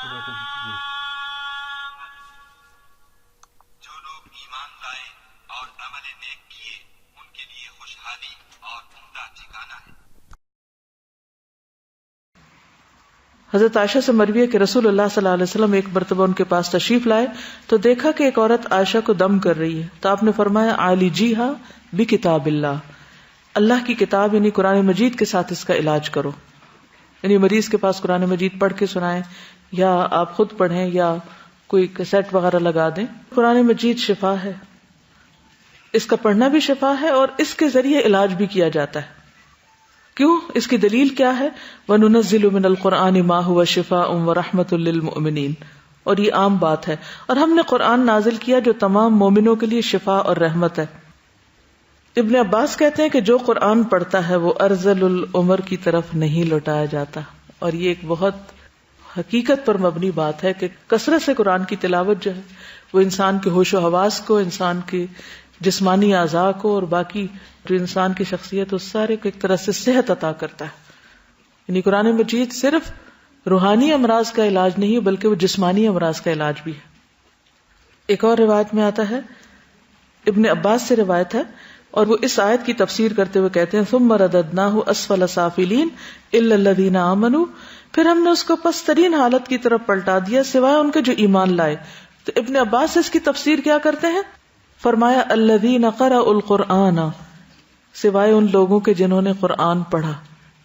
جو لوگ ایمان لائے اور عمل نیک کیے ان کے لیے خوشحالی اور عمدہ ٹھکانہ ہے۔ حضرت عائشہ سے مروی ہے کہ رسول اللہ صلی اللہ علیہ وسلم ایک مرتبہ ان کے پاس تشریف لائے تو دیکھا کہ ایک عورت عائشہ کو دم کر رہی ہے، تو آپ نے فرمایا عالجیہا بکتاب اللہ، اللہ کی کتاب یعنی قرآن مجید کے ساتھ اس کا علاج کرو، یعنی مریض کے پاس قرآن مجید پڑھ کے سنائیں یا آپ خود پڑھیں یا کوئی کیسٹ وغیرہ لگا دیں۔ قرآن مجید شفا ہے، اس کا پڑھنا بھی شفا ہے اور اس کے ذریعے علاج بھی کیا جاتا ہے۔ کیوں؟ اس کی دلیل کیا ہے؟ وَنُنَزِّلُ مِنَ الْقُرْآنِ مَا هُوَ شِفَاءٌ وَرَحْمَةٌ لِّلْمُؤْمِنِينَ، اور یہ عام بات ہے، اور ہم نے قرآن نازل کیا جو تمام مومنوں کے لیے شفا اور رحمت ہے۔ ابن عباس کہتے ہیں کہ جو قرآن پڑھتا ہے وہ ارذل العمر کی طرف نہیں لوٹایا جاتا، اور یہ ایک بہت حقیقت پر مبنی بات ہے کہ کثرت سے قرآن کی تلاوت جو ہے وہ انسان کے ہوش و حواس کو، انسان کے جسمانی اعضاء کو اور باقی جو انسان کی شخصیت اس سارے کو ایک طرح سے صحت عطا کرتا ہے۔ یعنی قرآن مجید صرف روحانی امراض کا علاج نہیں بلکہ وہ جسمانی امراض کا علاج بھی ہے۔ ایک اور روایت میں آتا ہے، ابن عباس سے روایت ہے، اور وہ اس آیت کی تفسیر کرتے ہوئے کہتے ہیں ثم رددناہ اسفل سافلین الا الذین آمنوا، پھر ہم نے اس کو پس ترین حالت کی طرف پلٹا دیا سوائے ان کے جو ایمان لائے۔ تو ابن عباس اس کی تفسیر کیا کرتے ہیں؟ فرمایا الذین قرأوا القرآن، سوائے ان لوگوں کے جنہوں نے قرآن پڑھا،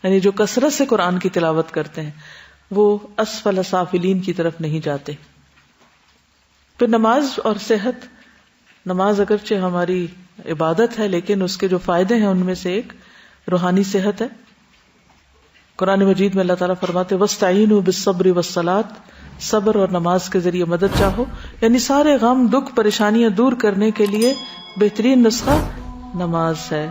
یعنی جو کثرت سے قرآن کی تلاوت کرتے ہیں وہ اسفل سافلین کی طرف نہیں جاتے۔ پھر نماز اور صحت، نماز اگرچہ ہماری عبادت ہے لیکن اس کے جو فائدے ہیں ان میں سے ایک روحانی صحت ہے۔ قرآن مجید میں اللہ تعالیٰ فرماتے وَاسْتَعِینُوا بِالصَّبْرِ وَالصَّلَاةِ، صبر اور نماز کے ذریعے مدد چاہو، یعنی سارے غم دکھ پریشانیاں دور کرنے کے لیے بہترین نسخہ نماز ہے۔